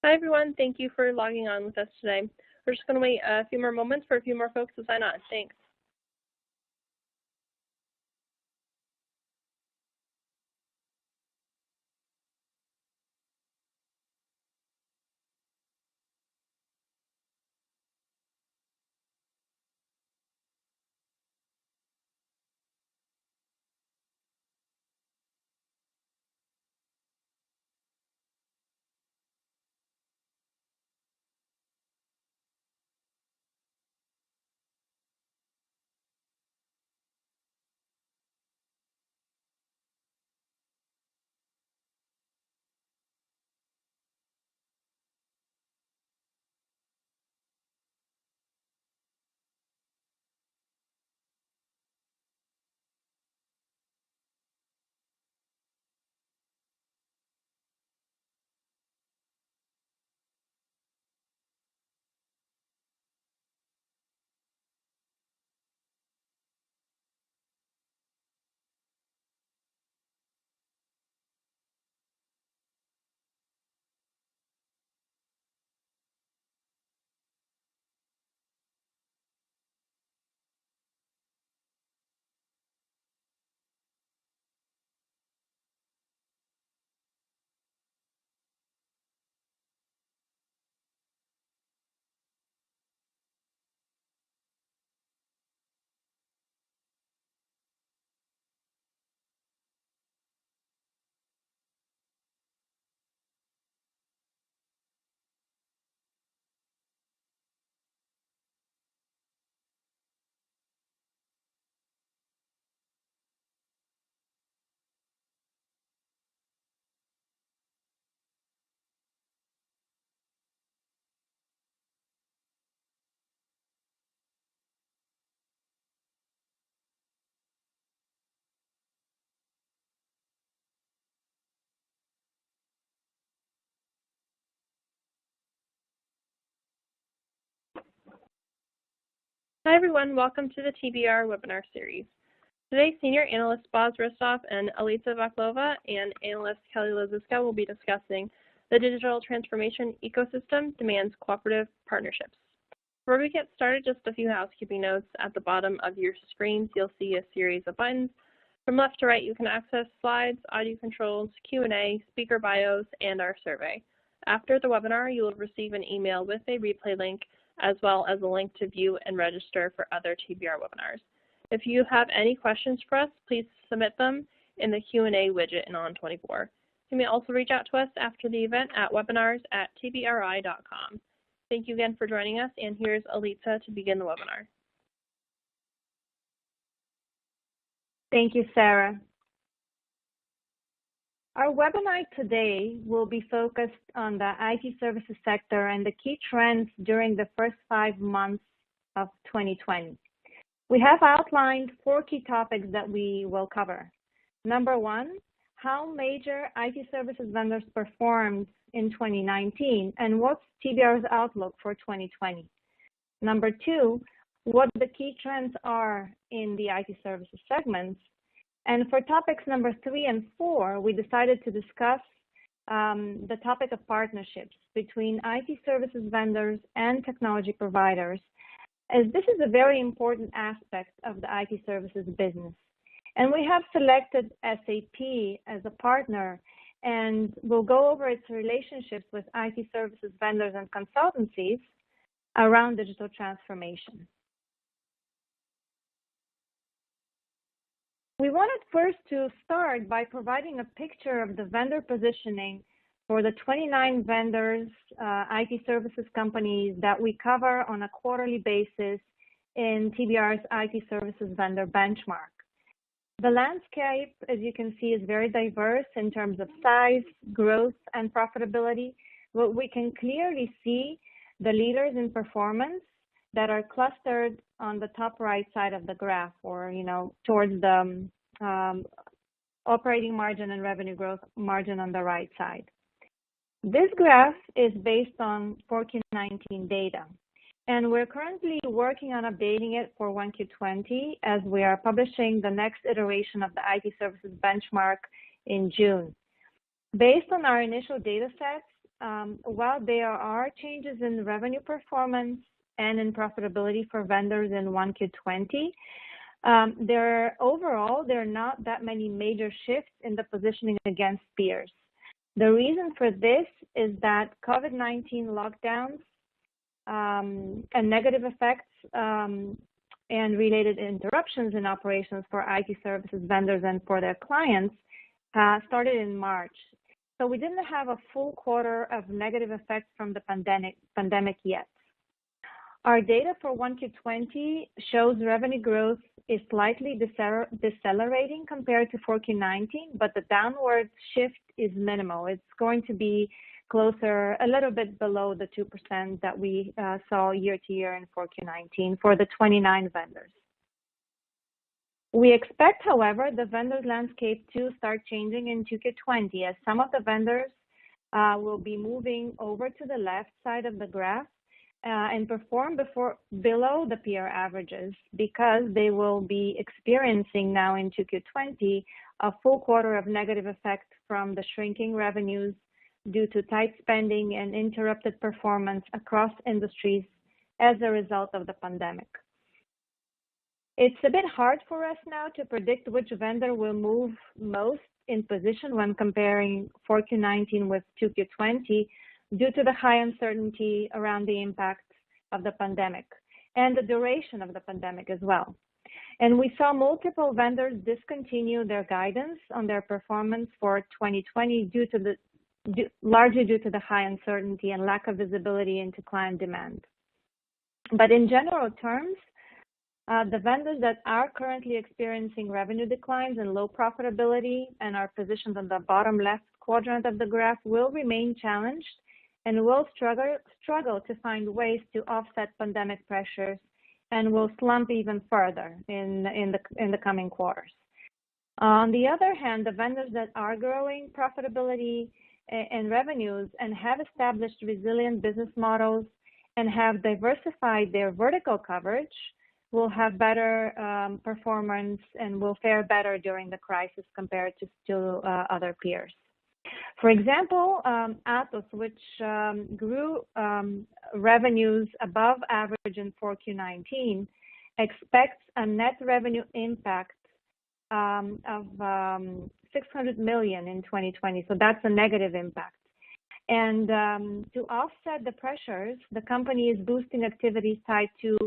Hi, everyone. Thank you for logging on with us today. We're just going to wait a few more moments for a few more folks to sign on. Thanks. Hi, everyone. Welcome to the TBR Webinar series. Today, Senior Analyst Boz Hristov and Elitsa Bakalova and Analyst Lesiczka will be discussing the digital transformation ecosystem demands cooperative partnerships. Before we get started, just a few housekeeping notes. At the bottom of your screens, you'll see a series of buttons. From left to right, you can access slides, audio controls, Q&A, speaker bios, and our survey. After the webinar, you will receive an email with a replay link as well as a link to view and register for other TBR webinars. If you have any questions for us, please submit them in the Q&A widget in On24. You may also reach out to us after the event at webinars@tbri.com. Thank you again for joining us, and here's Elitsa to begin the webinar. Thank you, Sarah. Our webinar today will be focused on the IT services sector and the key trends during the first 5 months of 2020. We have outlined 4 key topics that we will cover. Number 1, how major IT services vendors performed in 2019 and what's TBR's outlook for 2020. Number 2, what the key trends are in the IT services segments. And for topics number 3 and 4, we decided to discuss the topic of partnerships between IT services vendors and technology providers, as this is a very important aspect of the IT services business. And we have selected SAP as a partner, and we'll go over its relationships with IT services vendors and consultancies around digital transformation. We wanted first to start by providing a picture of the vendor positioning for the 29 vendors, IT services companies that we cover on a quarterly basis in TBR's IT services vendor benchmark. The landscape, as you can see, is very diverse in terms of size, growth, and profitability. But we can clearly see the leaders in performance that are clustered on the top right side of the graph, or towards the operating margin and revenue growth margin on the right side. This graph is based on 4Q19 data, and we're currently working on updating it for 1Q20 as we are publishing the next iteration of the IT services benchmark in June. Based on our initial data sets, while there are changes in revenue performance and in profitability for vendors in 1Q20, overall, there are not that many major shifts in the positioning against peers. The reason for this is that COVID-19 lockdowns and negative effects and related interruptions in operations for IT services vendors and for their clients started in March. So we didn't have a full quarter of negative effects from the pandemic yet. Our data for 1Q20 shows revenue growth is slightly decelerating compared to 4Q19, but the downward shift is minimal. It's going to be closer, a little bit below the 2% that we saw year to year in 4Q19 for the 29 vendors. We expect, however, the vendors landscape to start changing in 2Q20 as some of the vendors will be moving over to the left side of the graph and perform below the peer averages because they will be experiencing now in 2Q20 a full quarter of negative effect from the shrinking revenues due to tight spending and interrupted performance across industries as a result of the pandemic. It's a bit hard for us now to predict which vendor will move most in position when comparing 4Q19 with 2Q20 due to the high uncertainty around the impact of the pandemic and the duration of the pandemic as well. And we saw multiple vendors discontinue their guidance on their performance for 2020 largely due to the high uncertainty and lack of visibility into client demand. But in general terms, the vendors that are currently experiencing revenue declines and low profitability and are positioned on the bottom left quadrant of the graph will remain challenged and will struggle to find ways to offset pandemic pressures and will slump even further in the coming quarters. On the other hand, the vendors that are growing profitability and revenues and have established resilient business models and have diversified their vertical coverage will have better performance and will fare better during the crisis compared to other peers. For example, Atos, which grew revenues above average in 4Q19, expects a net revenue impact of 600 million in 2020. So that's a negative impact. And to offset the pressures, the company is boosting activities tied to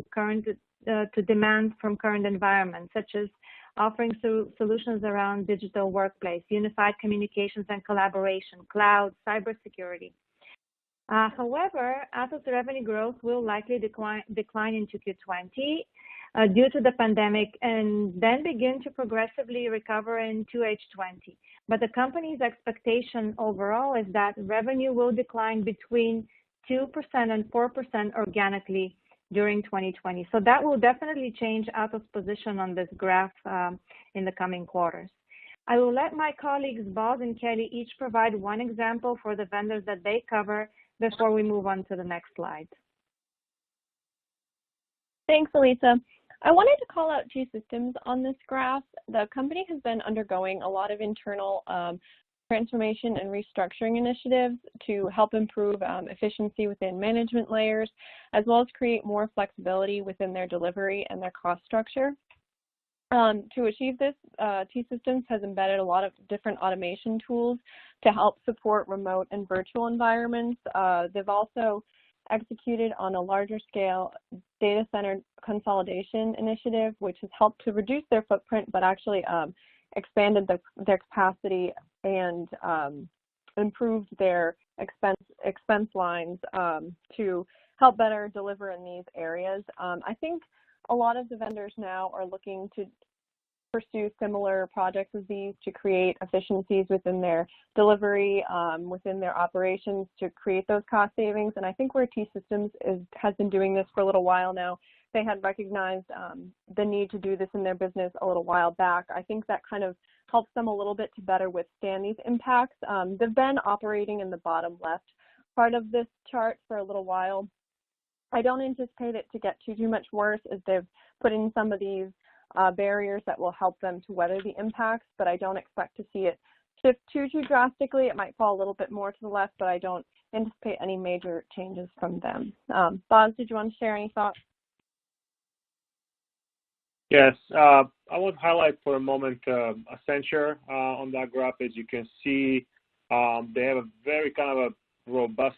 demand from current environments, such as offering solutions around digital workplace, unified communications and collaboration, cloud, cybersecurity. However, Atos revenue growth will likely decline in 2Q20 due to the pandemic and then begin to progressively recover in 2H20. But the company's expectation overall is that revenue will decline between 2% and 4% organically during 2020. So that will definitely change Atos' position on this graph in the coming quarters. I will let my colleagues Boz and Kelly each provide one example for the vendors that they cover before we move on to the next slide. Thanks, Elitsa. I wanted to call out two systems on this graph. The company has been undergoing a lot of internal transformation and restructuring initiatives to help improve efficiency within management layers, as well as create more flexibility within their delivery and their cost structure. To achieve this, T-Systems has embedded a lot of different automation tools to help support remote and virtual environments. They've also executed on a larger scale data center consolidation initiative, which has helped to reduce their footprint, but actually expanded their capacity and improved their expense lines to help better deliver in these areas. I think a lot of the vendors now are looking to pursue similar projects as these to create efficiencies within their delivery, within their operations to create those cost savings. And I think where T-Systems has been doing this for a little while now, they had recognized the need to do this in their business a little while back. I think that kind of helps them a little bit to better withstand these impacts. They've been operating in the bottom left part of this chart for a little while. I don't anticipate it to get too much worse as they've put in some of these barriers that will help them to weather the impacts, but I don't expect to see it shift too drastically, it might fall a little bit more to the left, but I don't anticipate any major changes from them. Boz, did you want to share any thoughts? Yes, I want to highlight for a moment Accenture on that graph. As you can see, they have a very kind of a robust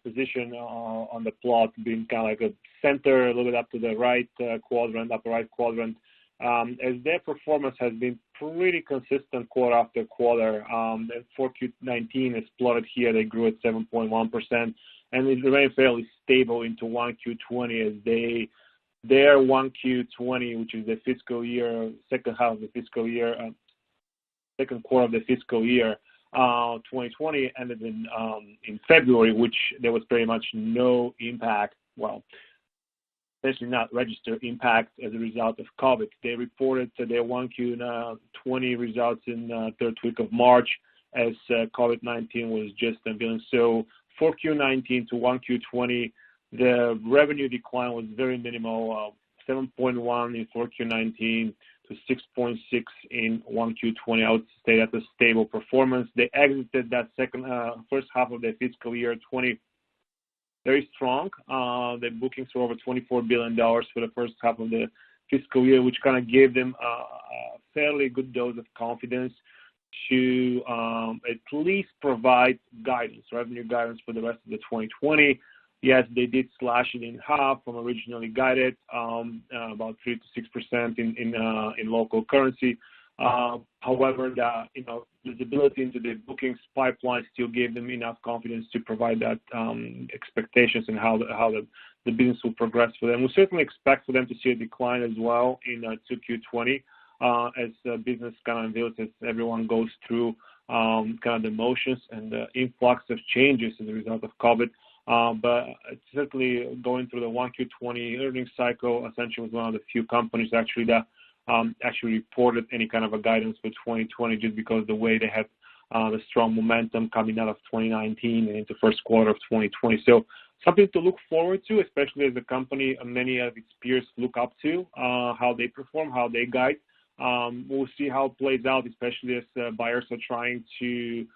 position on the plot, being kind of like a center, a little bit up to the right quadrant, upper right quadrant, as their performance has been pretty consistent quarter after quarter. And 4Q19 is plotted here. They grew at 7.1%, and it remained fairly stable into 1Q20 as their 1Q20, which is the fiscal year, second half of the fiscal year, second quarter of the fiscal year, 2020 ended in February, which there was pretty much no impact, well, essentially not registered impact as a result of COVID. They reported their 1Q20 results in the third week of March as COVID-19 was just unveiling. So 4Q19 to 1Q20, the revenue decline was very minimal, 7.1 in 4Q19 to 6.6 in 1Q20. I would say that's a stable performance. They exited that first half of their fiscal year 20 very strong. Their bookings were over $24 billion for the first half of the fiscal year, which kind of gave them a fairly good dose of confidence to at least provide guidance, revenue guidance for the rest of the 2020. Yes, they did slash it in half from originally guided, about 3 to 6% in local currency. However, the visibility into the bookings pipeline still gave them enough confidence to provide that expectations and how the business will progress for them. We certainly expect for them to see a decline as well in 2Q20 as the business kind of unveils as everyone goes through kind of the motions and the influx of changes as a result of COVID. But certainly going through the 1Q20 earnings cycle, Accenture was one of the few companies actually that actually reported any kind of a guidance for 2020 just because the way they had the strong momentum coming out of 2019 and into first quarter of 2020. So something to look forward to, especially as a company many of its peers look up to, how they perform, how they guide. We'll see how it plays out, especially as buyers are trying to,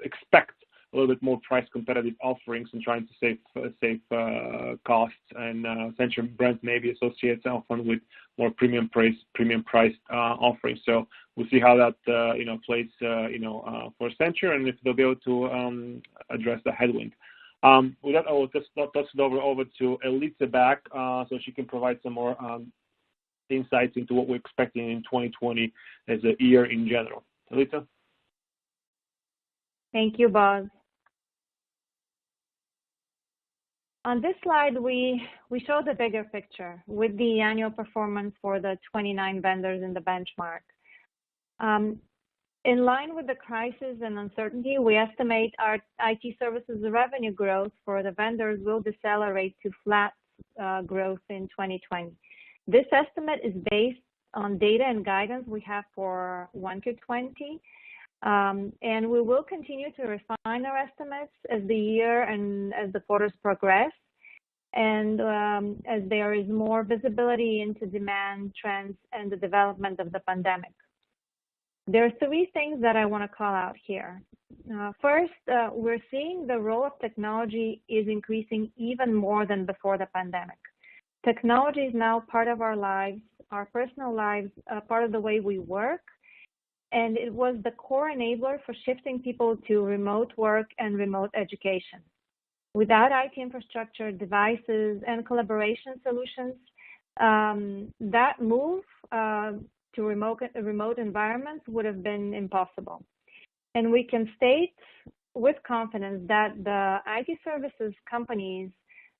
expect a little bit more price competitive offerings and trying to save costs, and Accenture brand maybe associates often with more premium priced offerings. So we'll see how that plays for Accenture and if they'll be able to address the headwind. With that, I will just toss it over to Elitsa back so she can provide some more insights into what we're expecting in 2020 as a year in general. Elitsa? Thank you, Boz. On this slide, we show the bigger picture with the annual performance for the 29 vendors in the benchmark. In line with the crisis and uncertainty, we estimate our IT services revenue growth for the vendors will decelerate to flat growth in 2020. This estimate is based on data and guidance we have for 1Q20. And we will continue to refine our estimates as the year and as the quarters progress, and as there is more visibility into demand trends and the development of the pandemic. There are three things that I want to call out here. First, we're seeing the role of technology is increasing even more than before the pandemic. Technology is now part of our lives, our personal lives, part of the way we work. And it was the core enabler for shifting people to remote work and remote education. Without IT infrastructure, devices, and collaboration solutions, that move to remote environments would have been impossible. And we can state with confidence that the IT services companies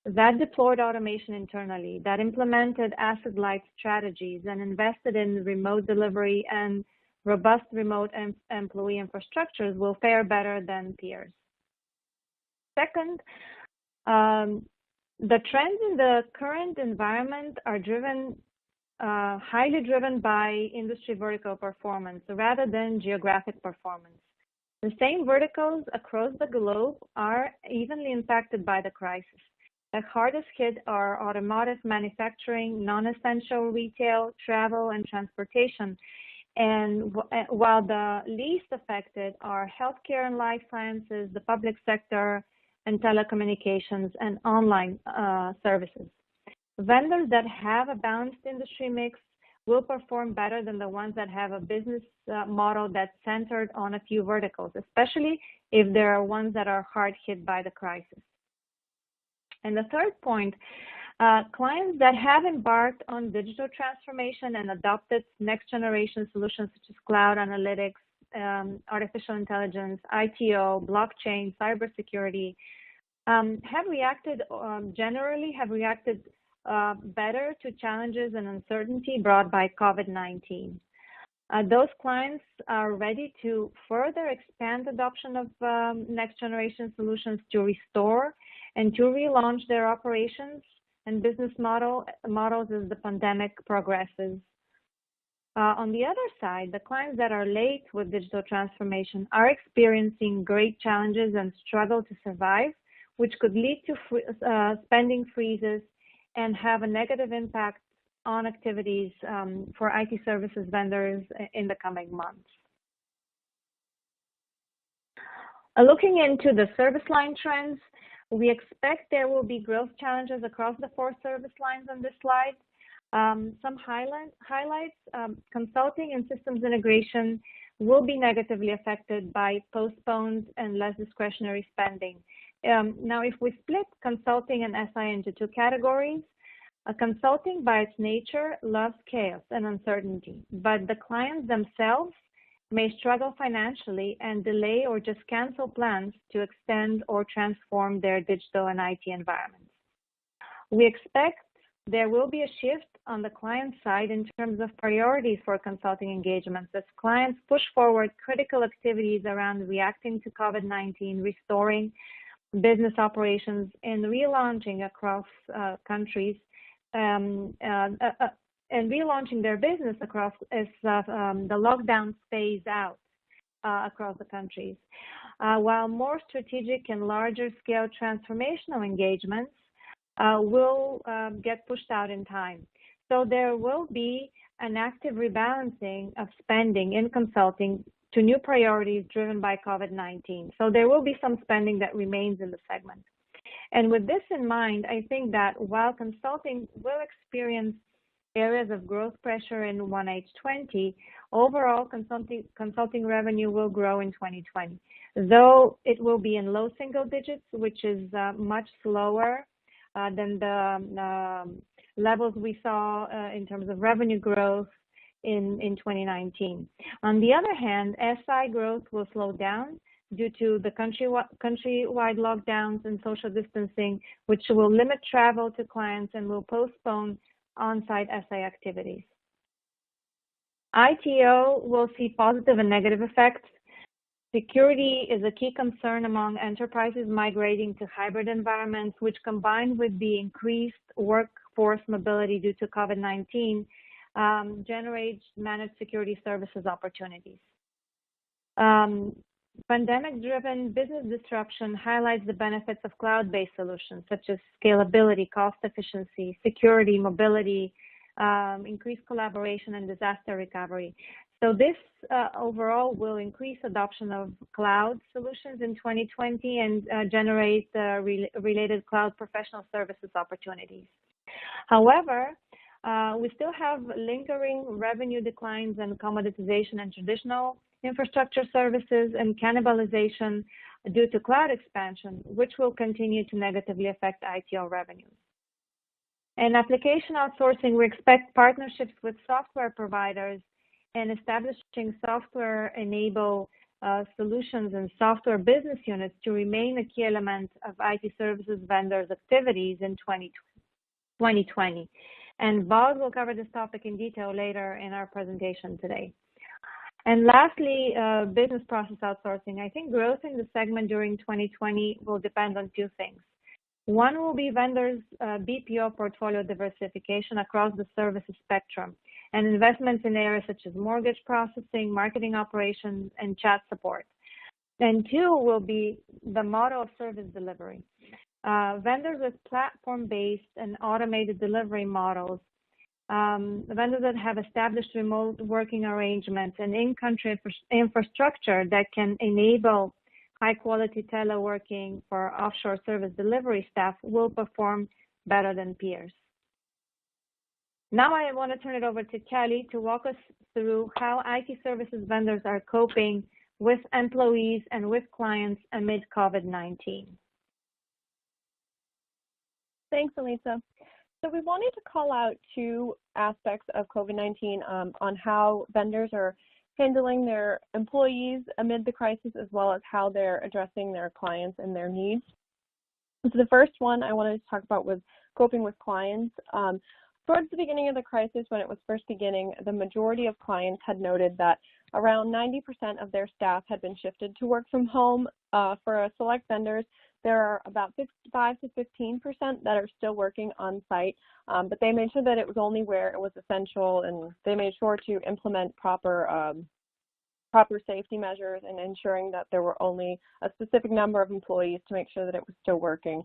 that deployed automation internally, that implemented asset-light strategies and invested in remote delivery and robust remote employee infrastructures will fare better than peers. Second, the trends in the current environment are highly driven by industry vertical performance rather than geographic performance. The same verticals across the globe are evenly impacted by the crisis. The hardest hit are automotive manufacturing, non-essential retail, travel, and transportation. And while the least affected are healthcare and life sciences, the public sector, and telecommunications and online services. Vendors that have a balanced industry mix will perform better than the ones that have a business model that's centered on a few verticals, especially if there are ones that are hard hit by the crisis. And the third point, clients that have embarked on digital transformation and adopted next generation solutions such as cloud analytics, artificial intelligence, ITO, blockchain, cybersecurity, have reacted better to challenges and uncertainty brought by COVID-19. Those clients are ready to further expand adoption of next generation solutions to restore and to relaunch their operations and business models as the pandemic progresses. On the other side, the clients that are late with digital transformation are experiencing great challenges and struggle to survive, which could lead to spending freezes and have a negative impact on activities for IT services vendors in the coming months. Looking into the service line trends, we expect there will be growth challenges across the 4 service lines on this slide. Some highlights, consulting and systems integration will be negatively affected by postponed and less discretionary spending. Now, if we split consulting and SI into 2 categories, consulting by its nature loves chaos and uncertainty, but the clients themselves may struggle financially and delay or just cancel plans to extend or transform their digital and IT environments. We expect there will be a shift on the client side in terms of priorities for consulting engagements as clients push forward critical activities around reacting to COVID-19, restoring business operations, and relaunching across countries and relaunching their business across as the lockdowns phase out across the countries. While more strategic and larger scale transformational engagements will get pushed out in time. So there will be an active rebalancing of spending in consulting to new priorities driven by COVID-19. So there will be some spending that remains in the segment. And with this in mind, I think that while consulting will experience areas of growth pressure in 1H20, overall consulting revenue will grow in 2020, though it will be in low single digits, which is much slower than the levels we saw in terms of revenue growth in 2019. On the other hand, SI growth will slow down due to the countrywide lockdowns and social distancing, which will limit travel to clients and will postpone on-site SI activities. ITO will see positive and negative effects. Security is a key concern among enterprises migrating to hybrid environments, which combined with the increased workforce mobility due to COVID-19 generates managed security services opportunities. Pandemic-driven business disruption highlights the benefits of cloud-based solutions such as scalability, cost efficiency, security, mobility, increased collaboration, and disaster recovery. So this overall will increase adoption of cloud solutions in 2020 and generate related cloud professional services opportunities. However, we still have lingering revenue declines and commoditization in traditional infrastructure services and cannibalization due to cloud expansion, which will continue to negatively affect ITO revenues. In application outsourcing, we expect partnerships with software providers and establishing software-enabled solutions and software business units to remain a key element of IT services vendors' activities in 2020. And Boz will cover this topic in detail later in our presentation today. And lastly, business process outsourcing. I think growth in the segment during 2020 will depend on 2 things. One will be vendors' BPO portfolio diversification across the services spectrum and investments in areas such as mortgage processing, marketing operations, and chat support. And 2 will be the model of service delivery. Vendors with platform-based and automated delivery models vendors that have established remote working arrangements and in-country infrastructure that can enable high-quality teleworking for offshore service delivery staff will perform better than peers. Now I want to turn it over to Kelly to walk us through how IT services vendors are coping with employees and with clients amid COVID-19. Thanks, Elitsa. So we wanted to call out two aspects of COVID-19 on how vendors are handling their employees amid the crisis, as well as how they're addressing their clients and their needs. So the first one I wanted to talk about was coping with clients. Towards the beginning of the crisis, when it was first beginning, the majority of clients had noted that around 90% of their staff had been shifted to work from home. For select vendors, there are about 5 to 15% that are still working on site, but they made sure that it was only where it was essential, and they made sure to implement proper safety measures and ensuring that there were only a specific number of employees to make sure that it was still working.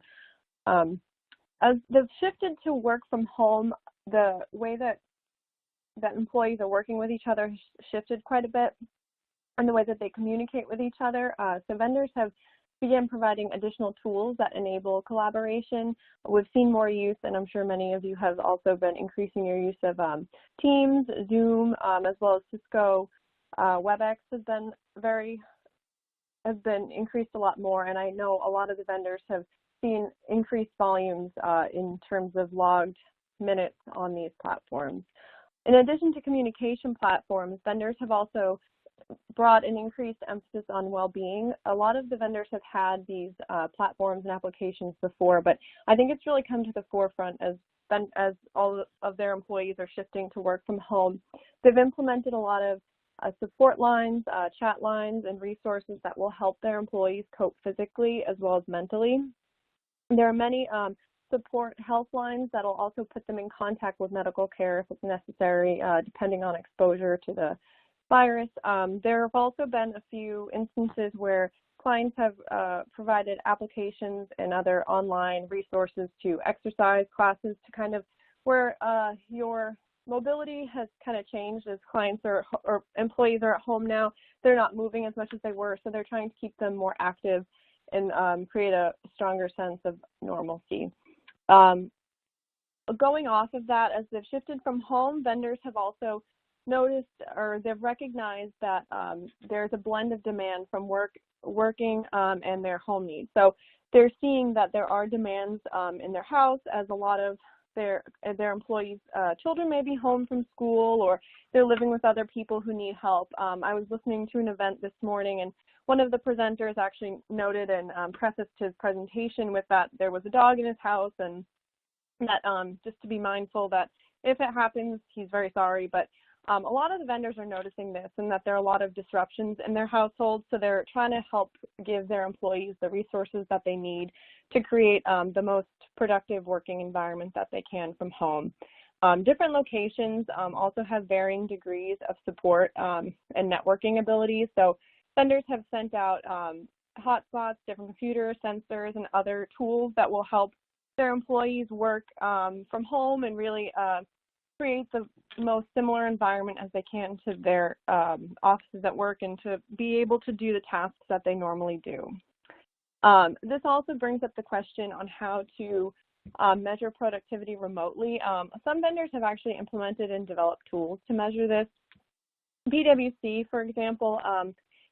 As they've shifted to work from home, the way that employees are working with each other has shifted quite a bit, and the way that they communicate with each other. So vendors have began providing additional tools that enable collaboration. We've seen more use, and I'm sure many of you have also been increasing your use of Teams, Zoom, as well as Cisco. WebEx has been increased a lot more, and I know a lot of the vendors have seen increased volumes in terms of logged minutes on these platforms. In addition to communication platforms, vendors have also brought an increased emphasis on well-being. A lot of the vendors have had these platforms and applications before, but I think it's really come to the forefront as all of their employees are shifting to work from home. They've implemented a lot of support lines, chat lines, and resources that will help their employees cope physically as well as mentally. There are many support helplines that will also put them in contact with medical care if it's necessary, depending on exposure to the virus. There have also been a few instances where clients have provided applications and other online resources to exercise classes to kind of where your mobility has kind of changed as clients or employees are at home now. They're not moving as much as they were, so they're trying to keep them more active and create a stronger sense of normalcy. Going off of that, as they've shifted from home, vendors have also noticed or they've recognized that there's a blend of demand from working and their home needs. So they're seeing that there are demands in their house as a lot of their employees' children may be home from school or they're living with other people who need help. I was listening to an event this morning, and one of the presenters actually noted and prefaced his presentation with that there was a dog in his house, and that just to be mindful that if it happens, he's very sorry, but a lot of the vendors are noticing this and that there are a lot of disruptions in their households, so they're trying to help give their employees the resources that they need to create the most productive working environment that they can from home. Different locations also have varying degrees of support and networking abilities, so vendors have sent out hotspots, different computer sensors, and other tools that will help their employees work from home and really create the most similar environment as they can to their offices at work and to be able to do the tasks that they normally do. This also brings up the question on how to measure productivity remotely. Some vendors have actually implemented and developed tools to measure this. PwC, for example,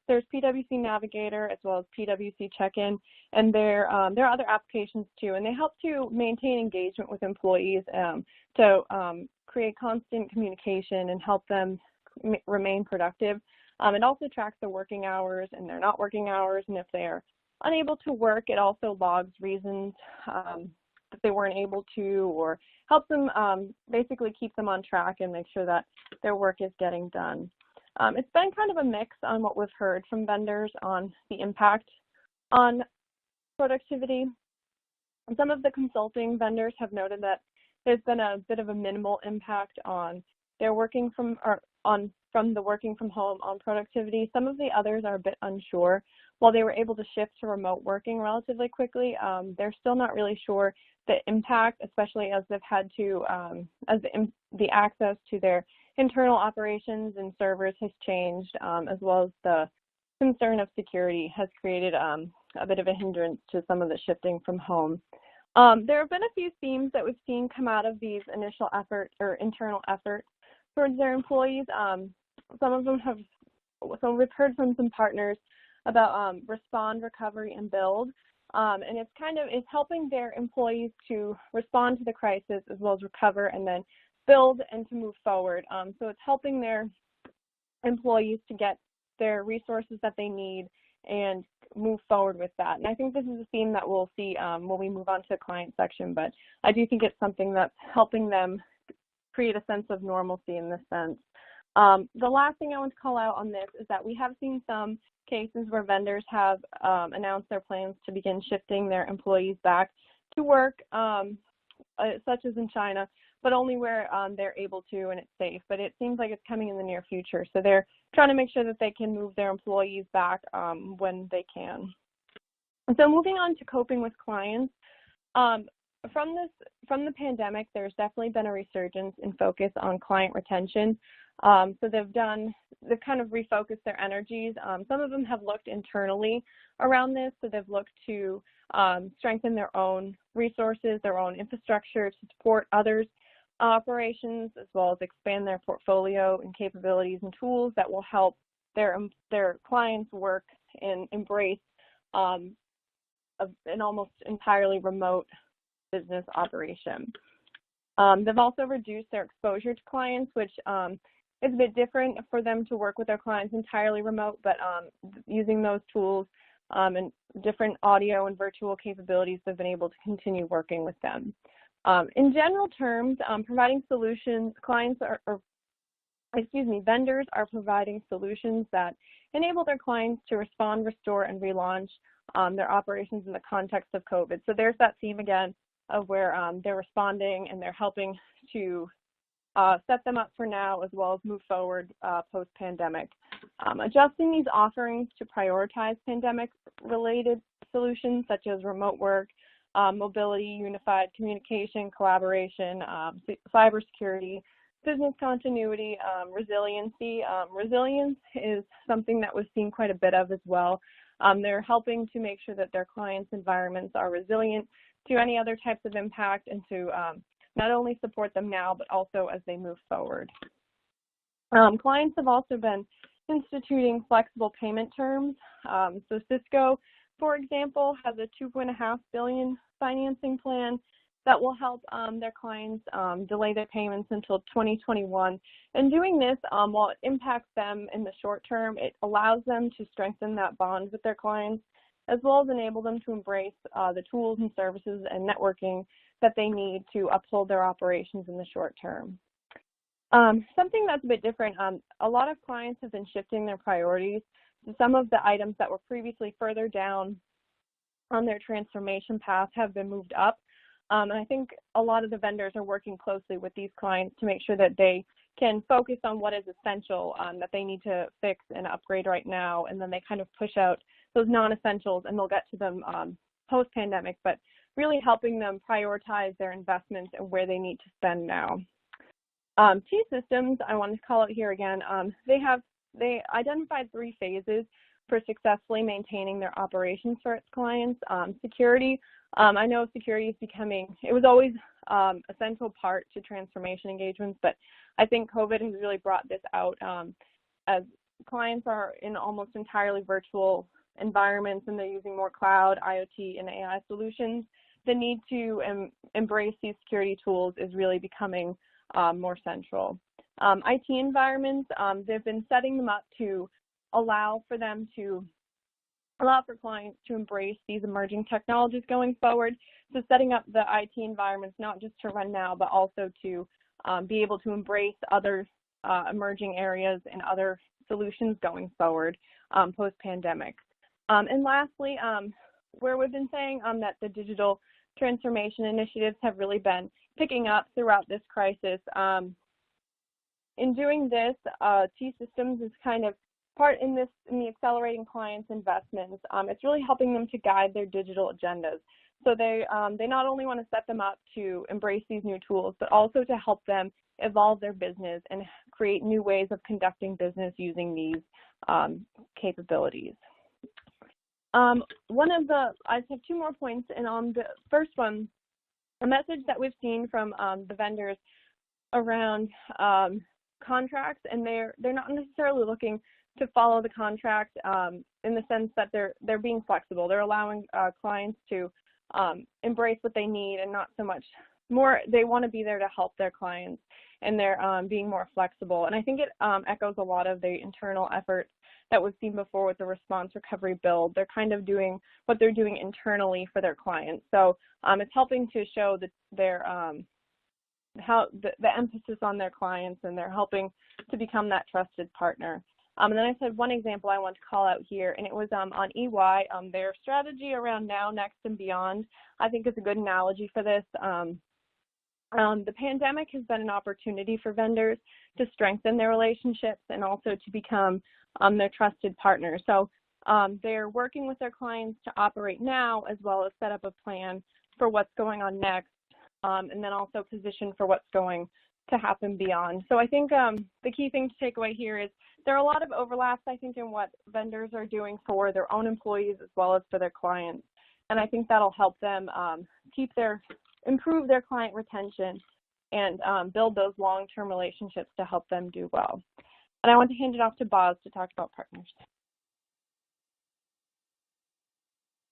there's PwC Navigator as well as PwC Check-in, and there are other applications too, and they help to maintain engagement with employees to create constant communication and help them remain productive. It also tracks their working hours and their not working hours, and if they're unable to work, it also logs reasons that they weren't able to, or helps them basically keep them on track and make sure that their work is getting done. It's been kind of a mix on what we've heard from vendors on the impact on productivity. Some of the consulting vendors have noted that there's been a bit of a minimal impact on their working from or on from the working from home on productivity. Some of the others are a bit unsure. While they were able to shift to remote working relatively quickly, they're still not really sure the impact, especially as they've had to, as the access to their internal operations and servers has changed, as well as the concern of security has created a bit of a hindrance to some of the shifting from home. There have been a few themes that we've seen come out of these initial efforts or internal efforts towards their employees. Some of them have, so we've heard from some partners about respond, recovery, and build. And it's helping their employees to respond to the crisis as well as recover and then build and to move forward. So it's helping their employees to get their resources that they need and move forward with that. And I think this is a theme that we'll see when we move on to the client section, but I do think it's something that's helping them create a sense of normalcy in this sense. The last thing I want to call out on this is that we have seen some cases where vendors have announced their plans to begin shifting their employees back to work, such as in China, but only where they're able to and it's safe. But it seems like it's coming in the near future. So they're trying to make sure that they can move their employees back when they can. And so moving on to coping with clients, from the pandemic, there's definitely been a resurgence in focus on client retention. So they've kind of refocused their energies. Some of them have looked internally around this, so they've looked to strengthen their own resources, their own infrastructure to support others' operations, as well as expand their portfolio and capabilities and tools that will help their clients work and embrace an almost entirely remote business operation. They've also reduced their exposure to clients, which it's a bit different for them to work with their clients entirely remote, but using those tools and different audio and virtual capabilities, they've been able to continue working with them. In general terms, providing solutions, vendors are providing solutions that enable their clients to respond, restore, and relaunch their operations in the context of COVID. So there's that theme again of where they're responding and they're helping to set them up for now as well as move forward post-pandemic. Adjusting these offerings to prioritize pandemic-related solutions such as remote work, mobility, unified communication, collaboration, cybersecurity, business continuity, resiliency. Resilience is something that we've seen quite a bit of as well. They're helping to make sure that their clients' environments are resilient to any other types of impact and to not only support them now, but also as they move forward. Clients have also been instituting flexible payment terms. So Cisco, for example, has a $2.5 billion financing plan that will help their clients delay their payments until 2021. And doing this, while it impacts them in the short term, it allows them to strengthen that bond with their clients, as well as enable them to embrace the tools and services and networking that they need to uphold their operations in the short term. Something that's a bit different, a lot of clients have been shifting their priorities. So some of the items that were previously further down on their transformation path have been moved up. And I think a lot of the vendors are working closely with these clients to make sure that they can focus on what is essential that they need to fix and upgrade right now, and then they kind of push out those non-essentials and they'll get to them post-pandemic, but really helping them prioritize their investments and where they need to spend now. T-Systems, I want to call it here again, they identified 3 phases for successfully maintaining their operations for its clients. Security, I know security is becoming, it was always a central part to transformation engagements, but I think COVID has really brought this out as clients are in almost entirely virtual environments and they're using more cloud, IoT, and AI solutions. The need to embrace these security tools is really becoming more central. IT environments, they've been setting them up to allow for clients to embrace these emerging technologies going forward. So setting up the IT environments not just to run now, but also to be able to embrace other emerging areas and other solutions going forward post-pandemic. And lastly, where we've been saying that the digital transformation initiatives have really been picking up throughout this crisis, in doing this, T-Systems is kind of part in the accelerating clients' investments. It's really helping them to guide their digital agendas. So they not only want to set them up to embrace these new tools, but also to help them evolve their business and create new ways of conducting business using these capabilities. I have 2 more points, and on the first one, a message that we've seen from the vendors around contracts, and they're not necessarily looking to follow the contract in the sense that they're being flexible. They're allowing clients to embrace what they need, and not so much more. They want to be there to help their clients, and they're being more flexible. And I think it echoes a lot of the internal efforts that we've seen before with the response recovery build. They're kind of doing what they're doing internally for their clients. So it's helping to show that their the emphasis on their clients, and they're helping to become that trusted partner. And then I said one example I want to call out here, and it was on EY. Their strategy around now, next, and beyond, I think is a good analogy for this. The pandemic has been an opportunity for vendors to strengthen their relationships and also to become their trusted partner. So they're working with their clients to operate now, as well as set up a plan for what's going on next, and then also position for what's going to happen beyond. So I think the key thing to take away here is there are a lot of overlaps, I think, in what vendors are doing for their own employees as well as for their clients. And I think that'll help them improve their client retention and build those long-term relationships to help them do well. And I want to hand it off to Boz to talk about partners.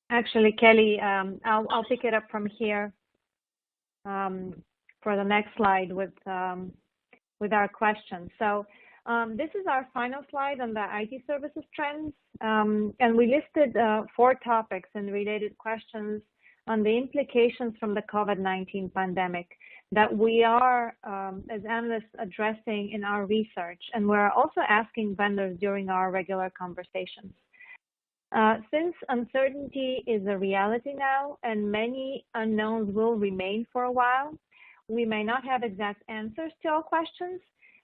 Actually, Kelly, I'll pick it up from here for the next slide with our questions. So this is our final slide on the IT services trends, and we listed 4 topics and related questions on the implications from the COVID-19 pandemic that we are, as analysts, addressing in our research, and we're also asking vendors during our regular conversations. Since uncertainty is a reality now and many unknowns will remain for a while, we may not have exact answers to all questions,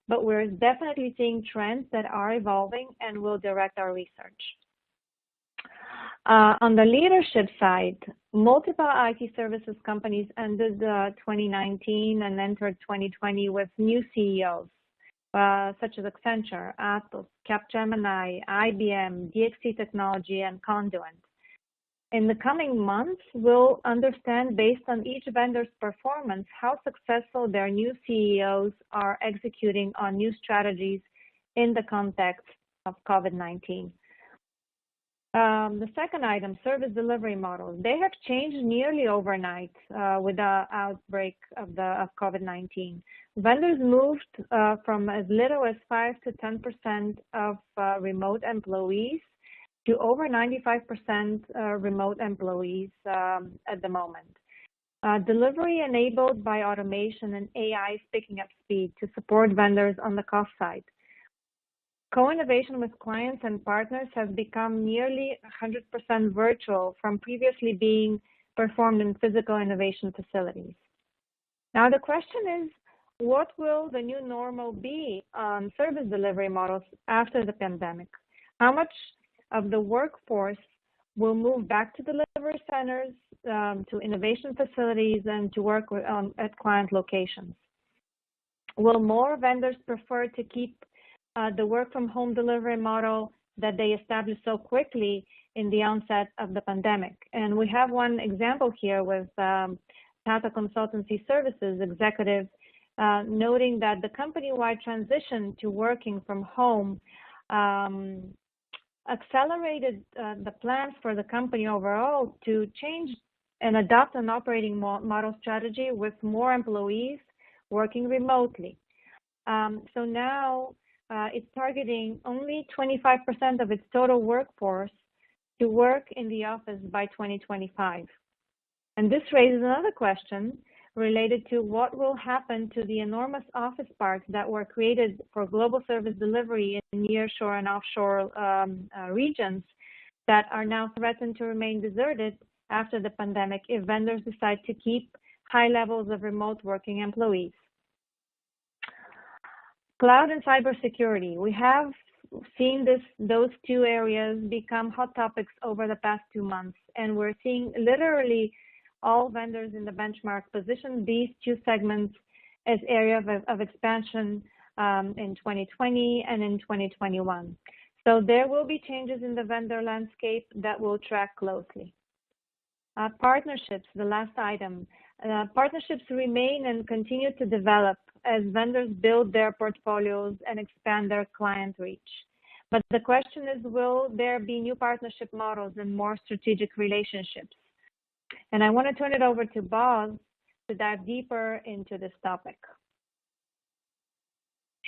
but we're definitely seeing trends that are evolving and will direct our research. On the leadership side, multiple IT services companies ended 2019 and entered 2020 with new CEOs, such as Accenture, Atos, Capgemini, IBM, DXC Technology, and Conduent. In the coming months, we'll understand, based on each vendor's performance, how successful their new CEOs are executing on new strategies in the context of COVID-19. The second item, service delivery models. They have changed nearly overnight with the outbreak of COVID-19. Vendors moved from as little as 5 to 10% of remote employees to over 95% remote employees at the moment. Delivery enabled by automation and AI is picking up speed to support vendors on the cost side. Co-innovation with clients and partners has become nearly 100% virtual from previously being performed in physical innovation facilities. Now the question is, what will the new normal be on service delivery models after the pandemic? How much of the workforce will move back to delivery centers, to innovation facilities, and to work at client locations? Will more vendors prefer to keep the work from home delivery model that they established so quickly in the onset of the pandemic? And we have one example here with Tata Consultancy Services executive noting that the company-wide transition to working from home accelerated the plans for the company overall to change and adopt an operating model strategy with more employees working remotely. So now it's targeting only 25% of its total workforce to work in the office by 2025. And this raises another question related to what will happen to the enormous office parks that were created for global service delivery in nearshore and offshore regions that are now threatened to remain deserted after the pandemic if vendors decide to keep high levels of remote working employees. Cloud and cybersecurity. We have seen those two areas become hot topics over the past 2 months, and we're seeing literally all vendors in the benchmark position these two segments as areas of expansion in 2020 and in 2021. So there will be changes in the vendor landscape that we'll track closely. Partnerships, the last item. Partnerships remain and continue to develop as vendors build their portfolios and expand their client reach. But the question is, will there be new partnership models and more strategic relationships? And I want to turn it over to Boz to dive deeper into this topic.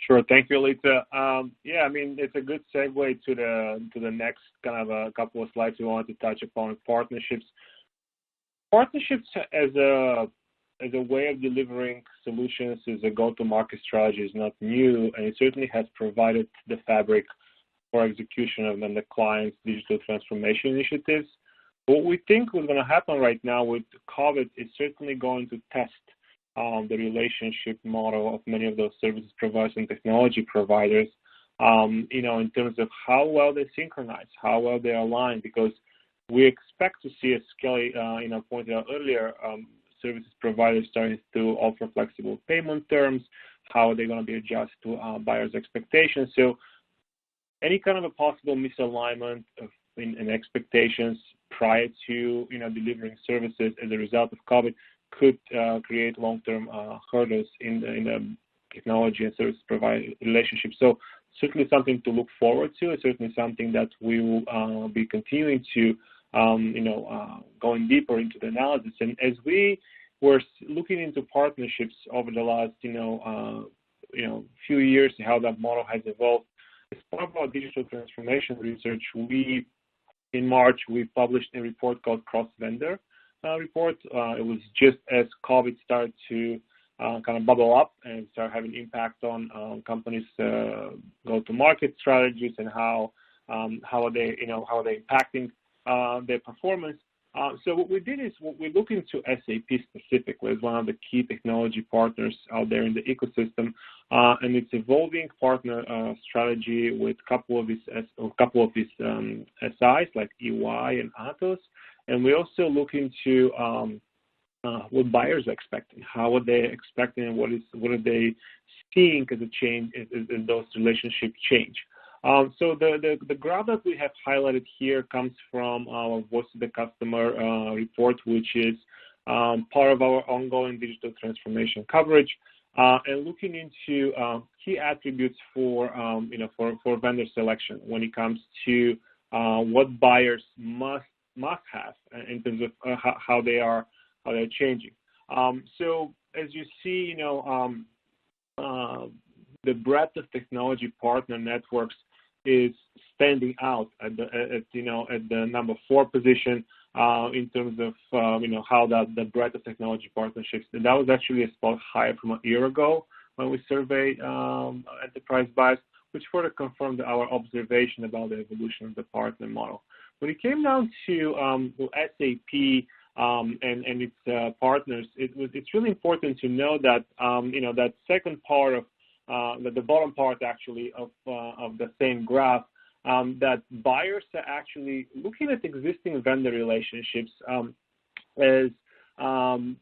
Sure. Thank you, Elitsa. Yeah, I mean, it's a good segue to the next kind of a couple of slides we wanted to touch upon partnerships. Partnerships as a way of delivering solutions, as a go-to-market strategy is not new, and it certainly has provided the fabric for execution of the client's digital transformation initiatives. What we think is going to happen right now with COVID is certainly going to test the relationship model of many of those services providers and technology providers, in terms of how well they synchronize, how well they align, because we expect to see, as Kelly, pointed out earlier, services providers starting to offer flexible payment terms. How are they going to be adjusted to buyers' expectations? So any kind of a possible misalignment in expectations prior to delivering services as a result of COVID could create long-term hurdles in the technology and service provider relationship. So certainly something to look forward to. It's certainly something that we will be continuing to, going deeper into the analysis. And as we were looking into partnerships over the last, few years, how that model has evolved, as part of our digital transformation research, in March, we published a report called Cross-Vendor Report. It was just as COVID started to kind of bubble up and start having impact on companies' go-to-market strategies and how are they impacting their performance. So what we did is we looked into SAP specifically as one of the key technology partners out there in the ecosystem, and its evolving partner strategy with a couple of these SIs like EY and Atos, and we also look into what buyers are expecting, how are they expecting, and what are they seeing as a change as those relationships change. So the graph that we have highlighted here comes from our Voice of the Customer report, which is part of our ongoing digital transformation coverage, and looking into key attributes for vendor selection when it comes to what buyers must have in terms of how they're changing. So as you see, the breadth of technology partner networks is standing out at the number 4 position in terms of how the breadth of technology partnerships. And that was actually a spot higher from a year ago when we surveyed enterprise buyers, which further confirmed our observation about the evolution of the partner model. When it came down to SAP and its partners, it's really important to know that that second part of the bottom part actually of the same graph, that buyers are actually looking at existing vendor relationships as the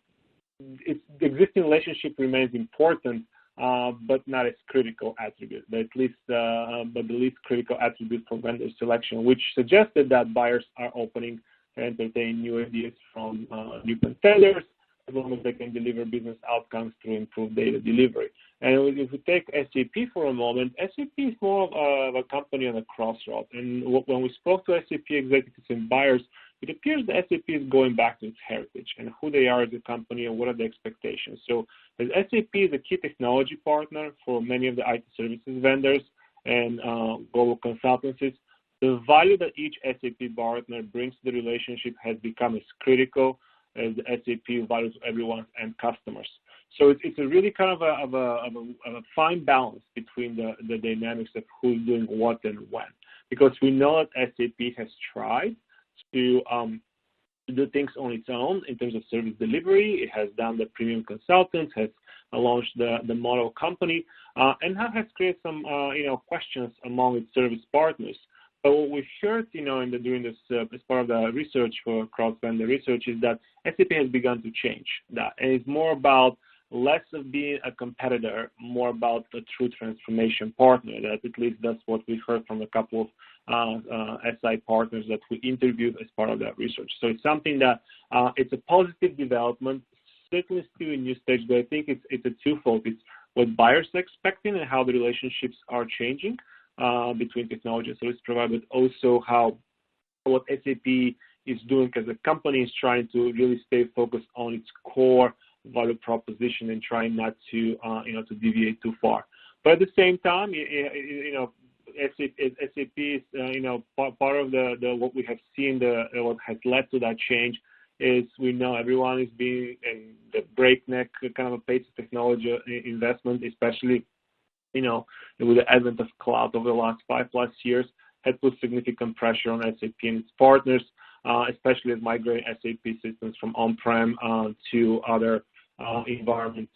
existing relationship remains important, but not as critical attribute, but the least critical attribute for vendor selection, which suggested that buyers are opening to entertain new ideas from new contenders, as long as they can deliver business outcomes through improved data delivery. And if we take SAP for a moment, SAP is more of a company on a crossroad. And when we spoke to SAP executives and buyers, it appears that SAP is going back to its heritage and who they are as a company and what are the expectations. So as SAP is a key technology partner for many of the IT services vendors and global consultancies, the value that each SAP partner brings to the relationship has become as critical as the SAP values everyone's end customers. So it's a really kind of a fine balance between the dynamics of who's doing what and when, because we know that SAP has tried to to do things on its own in terms of service delivery. It has done the premium consultants, has launched the model company, and has created some questions among its service partners. But what we've heard, during this as part of the research for cross-vendor research is that SAP has begun to change that, and it's more about less of being a competitor, more about a true transformation partner. That at least that's what we've heard from a couple of SI partners that we interviewed as part of that research. So it's something that it's a positive development, certainly still in new stage, but I think it's a twofold. It's what buyers are expecting and how the relationships are changing between technology and service providers, but also what SAP is doing as a company is trying to really stay focused on its core value proposition and trying not to to deviate too far. But at the same time, SAP is part of the what we have seen, what has led to that change is we know everyone is being in the breakneck kind of a pace of technology investment, especially with the advent of cloud over the last 5+ years, had put significant pressure on SAP and its partners, especially as migrating SAP systems from on-prem to other environments,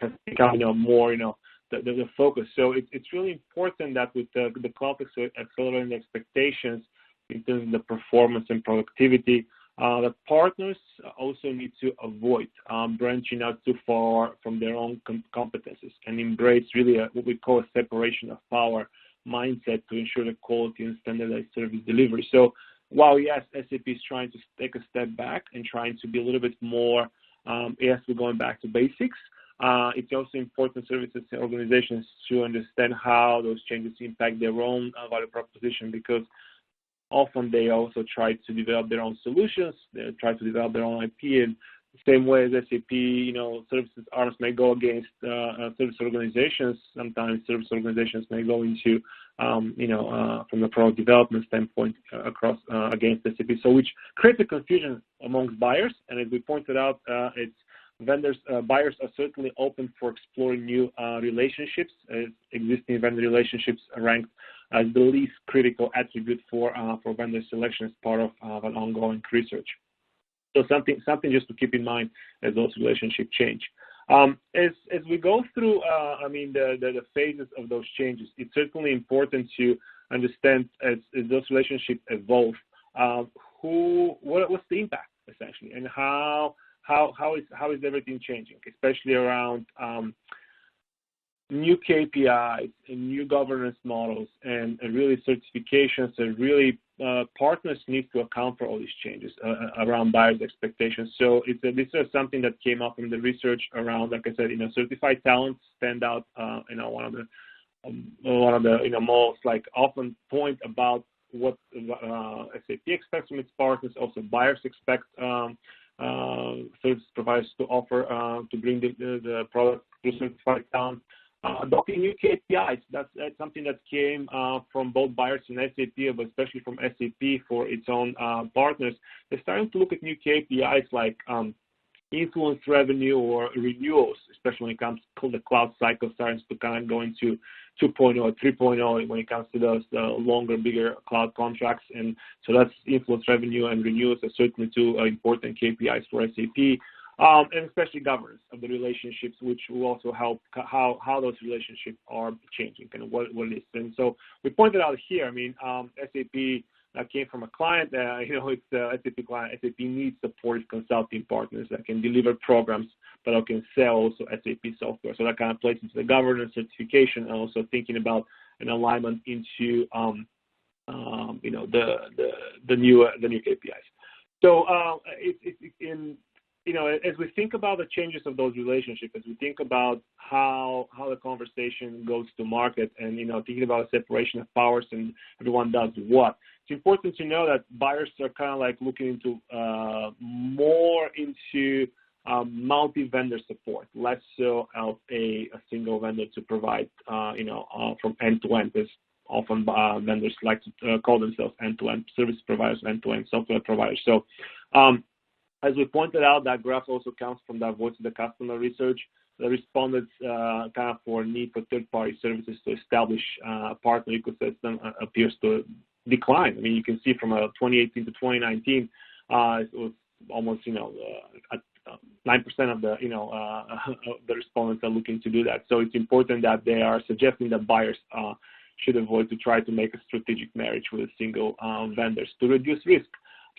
has become more the focus. So it's really important that with the cloud accelerating expectations in terms of the performance and productivity, the partners also need to avoid branching out too far from their own competencies and embrace really what we call a separation of power mindset to ensure the quality and standardized service delivery. So while, yes, SAP is trying to take a step back and trying to be a little bit more, yes, we're going back to basics, it's also important services organizations to understand how those changes impact their own value proposition, because often they also try to develop their own solutions, they try to develop their own IP, and the same way as SAP, services arms may go against service organizations. Sometimes service organizations may go into, from the product development standpoint, across against SAP. So which creates a confusion amongst buyers, and as we pointed out, buyers are certainly open for exploring new relationships, as existing vendor relationships are ranked as the least critical attribute for vendor selection as part of an ongoing research. So something just to keep in mind as those relationships change. As we go through, the phases of those changes, it's certainly important to understand as those relationships evolve, what's the impact essentially, and how is everything changing, especially around new KPIs and new governance models and really certifications, and really partners need to account for all these changes around buyers' expectations. So this is something that came up in the research around, like I said, certified talents stand out. One of the most often point about what SAP expects from its partners. Also, buyers expect service providers to offer to bring the product to certified talent. Adopting new KPIs, that's something that came from both buyers and SAP, but especially from SAP for its own partners. They're starting to look at new KPIs like influence revenue or renewals, especially when it comes to the cloud cycle starting to kind of go into 2.0 or 3.0 when it comes to those longer, bigger cloud contracts. And so that's influence revenue and renewals are certainly two important KPIs for SAP. And especially governance of the relationships, which will also help how those relationships are changing and what it is. And so we pointed out here, SAP came from a client, it's a SAP client. SAP needs supportive consulting partners that can deliver programs, but that can sell also SAP software. So that kind of plays into the governance, certification, and also thinking about an alignment into, the new KPIs. So as we think about the changes of those relationships, as we think about how the conversation goes to market, and thinking about a separation of powers and everyone does what, it's important to know that buyers are kind of like looking into more into multi-vendor support, less so of a single vendor to provide from end to end. As often vendors like to call themselves end-to-end service providers, end-to-end software providers. So as we pointed out, that graph also comes from that voice of the customer research. The respondents kind of for need for third-party services to establish a partner ecosystem appears to decline. You can see from 2018 to 2019, It was almost, 9% of the, the respondents are looking to do that. So it's important that they are suggesting that buyers should avoid to try to make a strategic marriage with a single vendors to reduce risk.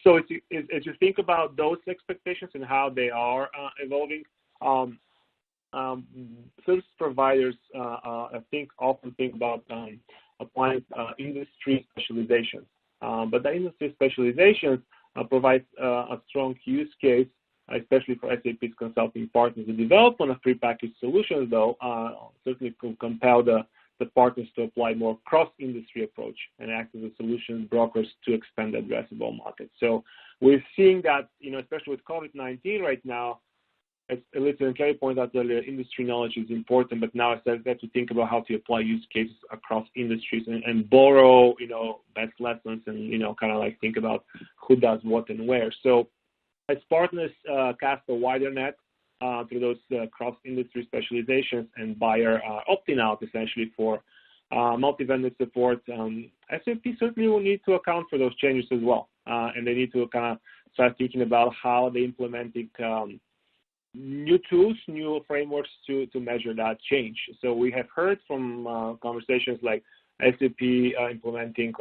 So as you think about those expectations and how they are evolving, service providers, I think, often think about applying industry specializations. But the industry specializations provides a strong use case, especially for SAP's consulting partners. The development of prepackaged solutions, though, certainly could compel the partners to apply more cross-industry approach and act as a solutions brokers to expand the addressable market. So we're seeing that, especially with COVID-19 right now, as Elitsa and Kerry pointed out earlier, industry knowledge is important, but now it's time to think about how to apply use cases across industries and borrow, best lessons and, kind of like think about who does what and where. So as partners cast a wider net through those cross-industry specializations and buyer opting out essentially for multi-vendor support, SAP certainly will need to account for those changes as well. And they need to kind of start thinking about how they implementing new tools, new frameworks to measure that change. So we have heard from conversations like SAP implementing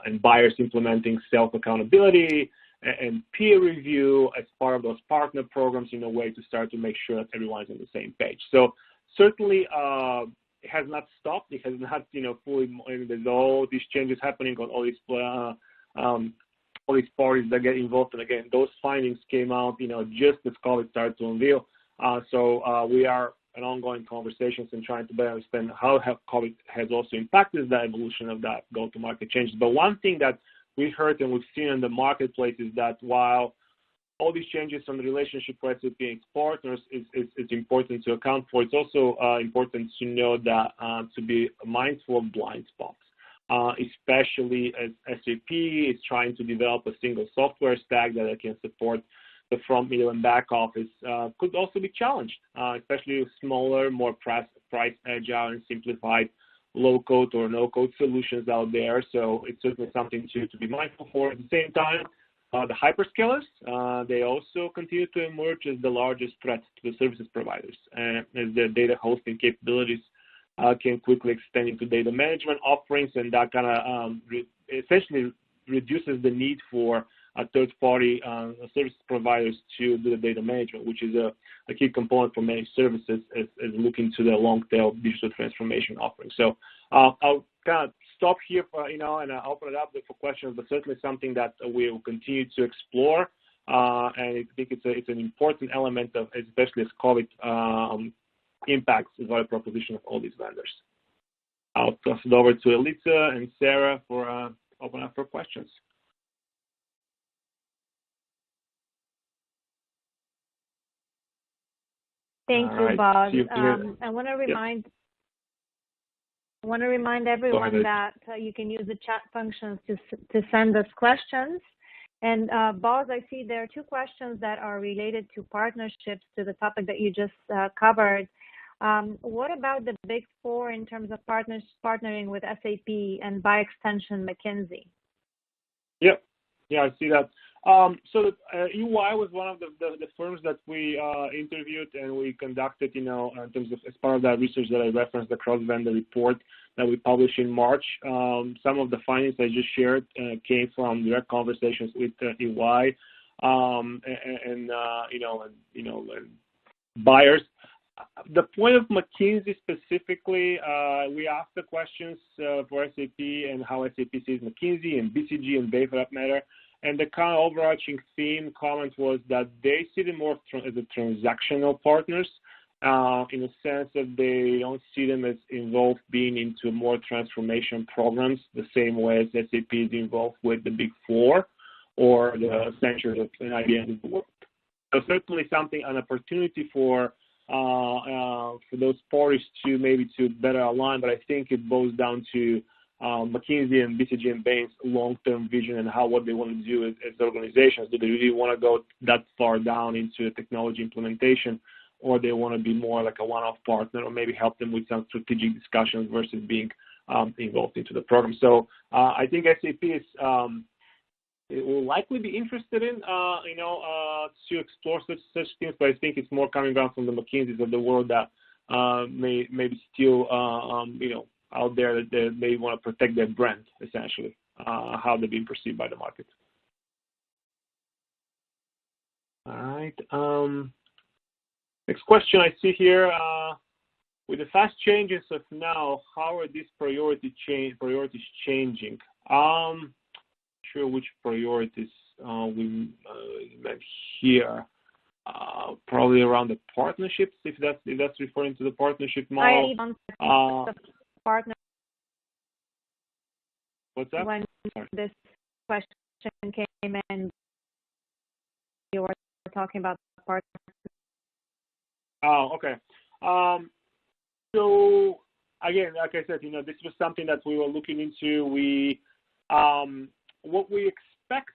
and buyers implementing self-accountability and peer review as part of those partner programs in a way to start to make sure that everyone's on the same page. So certainly it has not stopped. It has not, fully, there's all these changes happening on all these parties that get involved. And again, those findings came out, just as COVID started to unveil. So we are in ongoing conversations and trying to better understand how COVID has also impacted the evolution of that go-to-market changes. But one thing that we heard and we've seen in the marketplace is that while all these changes on the relationship for SAP and its partners is important to account for, it's also important to know that to be mindful of blind spots. Especially as SAP is trying to develop a single software stack that can support the front, middle, and back office, could also be challenged, especially with smaller, more price agile and simplified low-code or no-code solutions out there. So it's certainly something to be mindful for. At the same time, the hyperscalers, they also continue to emerge as the largest threat to the services providers, as their data hosting capabilities can quickly extend into data management offerings, and that kind of essentially reduces the need for third-party service providers to do the data management, which is a key component for many services as looking to the long-tail digital transformation offering. So I'll kind of stop here for, and I'll open it up for questions, but certainly something that we will continue to explore, and I think it's an important element of, especially as COVID impacts the value proposition of all these vendors. I'll toss it over to Elitsa and Sarah for open up for questions. Thank you, Boz. I want to remind everyone that you can use the chat functions to send us questions. And Boz, I see there are two questions that are related to partnerships, to the topic that you just covered. What about the Big Four in terms of partnering with SAP and by extension McKinsey? Yeah, I see that. So EY was one of the firms that we interviewed and we conducted, in terms of, as part of that research that I referenced, the cross-vendor report that we published in March. Some of the findings I just shared came from direct conversations with EY and buyers. The point of McKinsey specifically, we asked the questions for SAP and how SAP sees McKinsey and BCG and Bain for that matter. And the kind of overarching theme comment was that they see them more as a transactional partners, in the sense that they don't see them as involved being into more transformation programs the same way as SAP is involved with the Big Four or the Accenture and IBM of the world. So certainly an opportunity for those parties to better align, but I think it boils down to McKinsey and BCG and Bain's long-term vision and what they want to do as organizations. Do they really want to go that far down into technology implementation, or they want to be more like a one-off partner, or maybe help them with some strategic discussions versus being involved into the program? So I think SAP is will likely be interested in, to explore such things. But I think it's more coming down from the McKinseys of the world that may be still, out there that they may want to protect their brand, essentially, how they're being perceived by the market. All right. Next question I see here. With the fast changes of now, how are these priorities changing? Sure which priorities we meant here. Probably around the partnerships, if that's referring to the partnership model. The partner. What's that? When this question came in, you were talking about the partner. Oh, okay. So again, like I said, this was something that we were looking into. What we expect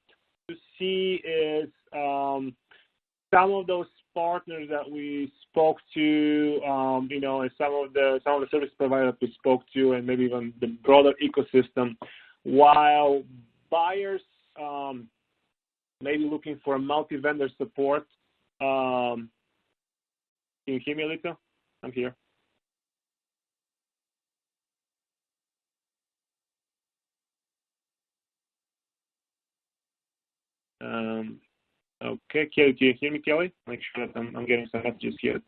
to see is some of those partners that we spoke to, and some of the service providers we spoke to, and maybe even the broader ecosystem, while buyers maybe looking for multi-vendor support. Can you hear me, Elitsa? I'm here. Okay, Kelly, do you hear me, Kelly? Make sure that I'm getting some messages here.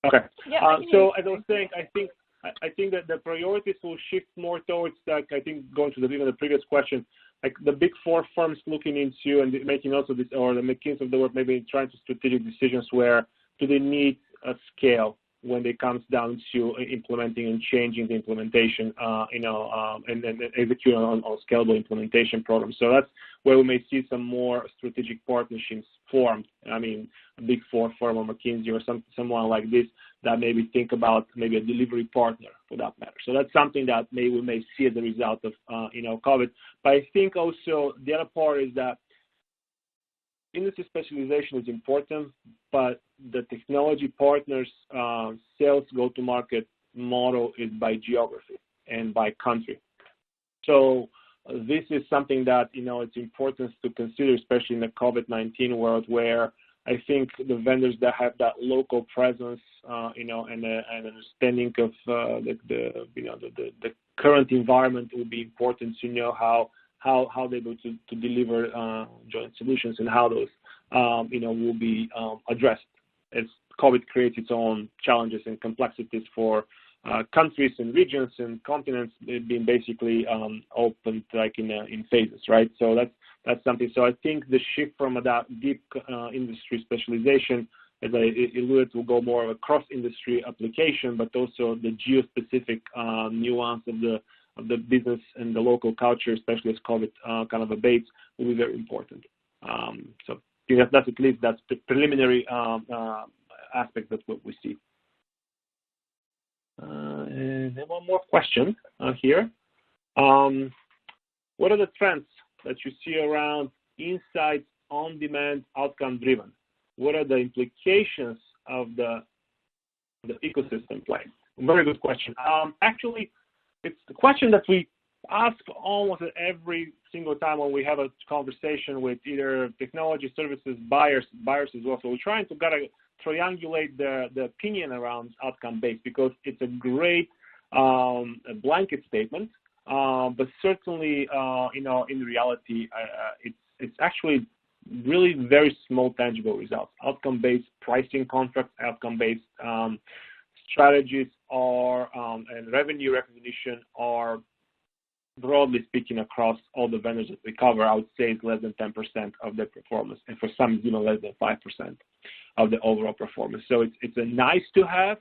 Okay. Yeah, so as I was saying, I think that the priorities will shift more towards, like, I think going to the previous question, like the big four firms looking into and making also this, or the McKinsey of the world, maybe trying to strategic decisions where do they need a scale when it comes down to implementing and changing the implementation, and executing on scalable implementation programs. So that's where we may see some more strategic partnerships formed. I mean, a big four firm or McKinsey or someone like this that maybe think about maybe a delivery partner for that matter. So that's something that we may see as a result of, COVID. But I think also the other part is that industry specialization is important, but the technology partners' sales go-to-market model is by geography and by country. So this is something that, it's important to consider, especially in the COVID-19 world, where I think the vendors that have that local presence, and understanding of the current environment will be important to know how they're able to deliver joint solutions and how those, will be addressed as COVID creates its own challenges and complexities for countries and regions and continents being basically opened like in phases, right? So that's something. So I think the shift from that deep industry specialization, as I alluded, will go more of a cross-industry application, but also the geo-specific nuance of the business and the local culture, especially as COVID kind of abates, will be very important. So I think that's at least that's the preliminary aspect that's what we see. And then one more question here. What are the trends that you see around insights on demand, outcome driven? What are the implications of the ecosystem play? Very good question. Actually, it's the question that we ask almost every single time when we have a conversation with either technology services buyers as well. So we're trying to kind of triangulate the opinion around outcome-based, because it's a great blanket statement, but certainly, in reality, it's actually really very small tangible results. Outcome-based pricing contracts, outcome-based strategies are and revenue recognition are, broadly speaking, across all the vendors that we cover, I would say it's less than 10% of their performance, and for some, less than 5% of the overall performance. So it's a nice to have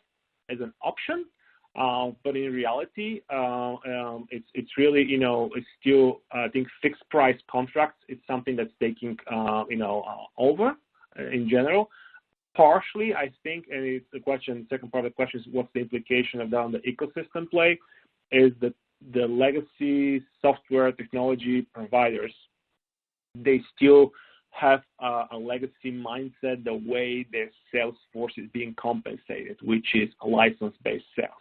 as an option, but in reality, it's really, it's still, I think, fixed price contracts. It's something that's taking, over in general. Partially, I think, and it's the question, second part of the question is what's the implication of that on the ecosystem play, is that the legacy software technology providers, they still have a legacy mindset, the way their sales force is being compensated, which is a license-based sales.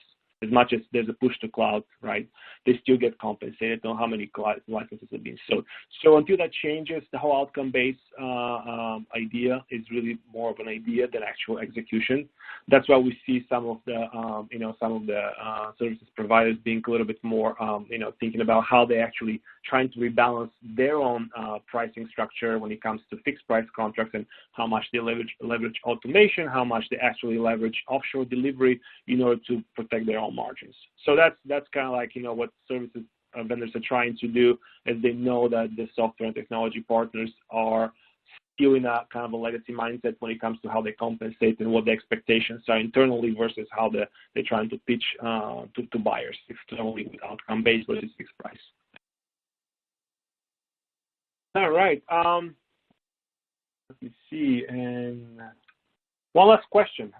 as much as there's a push to cloud, right, they still get compensated on how many cloud licenses have been sold. So until that changes, the whole outcome-based idea is really more of an idea than actual execution. That's why we see some of the, services providers being a little bit more, thinking about how they actually trying to rebalance their own pricing structure when it comes to fixed price contracts and how much they leverage automation, how much they actually leverage offshore delivery in order to protect their own margins. So that's kind of like, what services vendors are trying to do, as they know that the software and technology partners are still in a kind of a legacy mindset when it comes to how they compensate and what the expectations are internally versus how they're trying to pitch to buyers, externally with outcome-based versus fixed price. All right. Let me see. And one last question.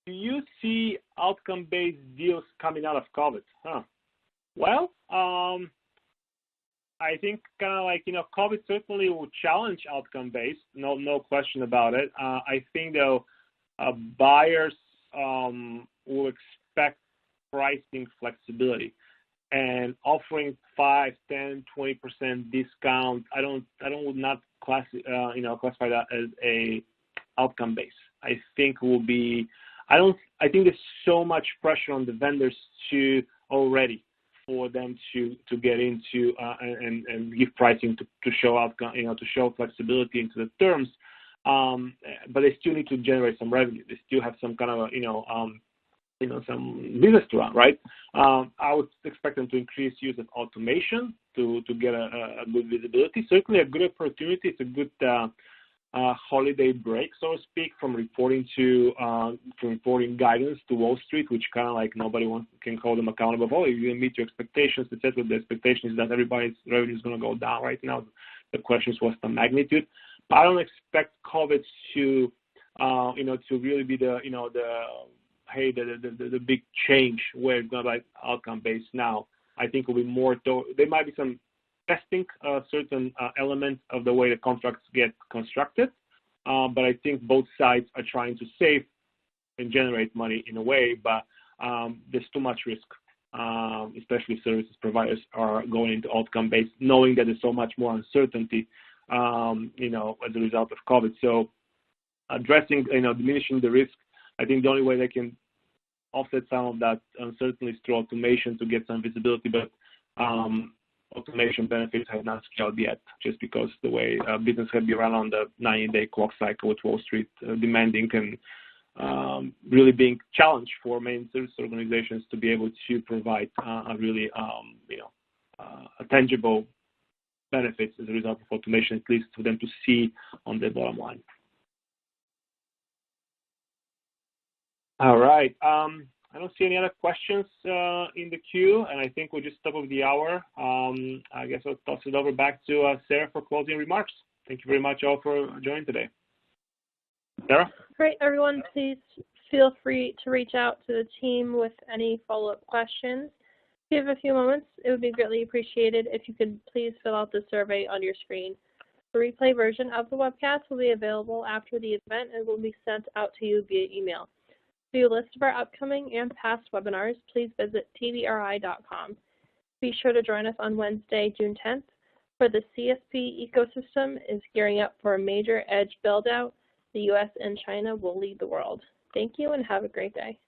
Do you see outcome-based deals coming out of COVID? Well, I think kind of like, COVID certainly will challenge outcome-based, no question about it. I think, though, buyers will expect pricing flexibility, and offering 5, 10, 20% discount. I would not classify that as a outcome-based. I think will be. I think there's so much pressure on the vendors already for them to get into and give pricing to show outcome, to show flexibility into the terms. But they still need to generate some revenue. They still have some kind of some business to run, right? I would expect them to increase use of automation to get a good visibility. Certainly a good opportunity. It's a good holiday break, so to speak, from reporting guidance to Wall Street, which kind of like nobody can hold them accountable for. If you meet your expectations, etc., the expectation is that everybody's revenue is going to go down right now. The question is what's the magnitude. But I don't expect COVID to, to really be the big change where it's going to be outcome based now. I think it will be more. There might be some testing certain elements of the way the contracts get constructed, but I think both sides are trying to save and generate money in a way, but there's too much risk, especially services providers are going into outcome-based, knowing that there's so much more uncertainty, as a result of COVID. So addressing, diminishing the risk, I think the only way they can offset some of that uncertainty is through automation to get some visibility, but automation benefits have not scaled yet, just because the way business can be run on the 90-day clock cycle with Wall Street demanding and really being challenged for main service organizations to be able to provide a really, a tangible benefits as a result of automation, at least for them to see on the bottom line. All right. I don't see any other questions in the queue, and I think we're just top of the hour. I guess I'll toss it over back to Sarah for closing remarks. Thank you very much all for joining today. Sarah? Great, everyone. Please feel free to reach out to the team with any follow-up questions. If you have a few moments, it would be greatly appreciated if you could please fill out the survey on your screen. The replay version of the webcast will be available after the event and will be sent out to you via email. To view a list of our upcoming and past webinars, please visit tbri.com. Be sure to join us on Wednesday, June 10th, for the CSP ecosystem is gearing up for a major edge build-out. The U.S. and China will lead the world. Thank you and have a great day.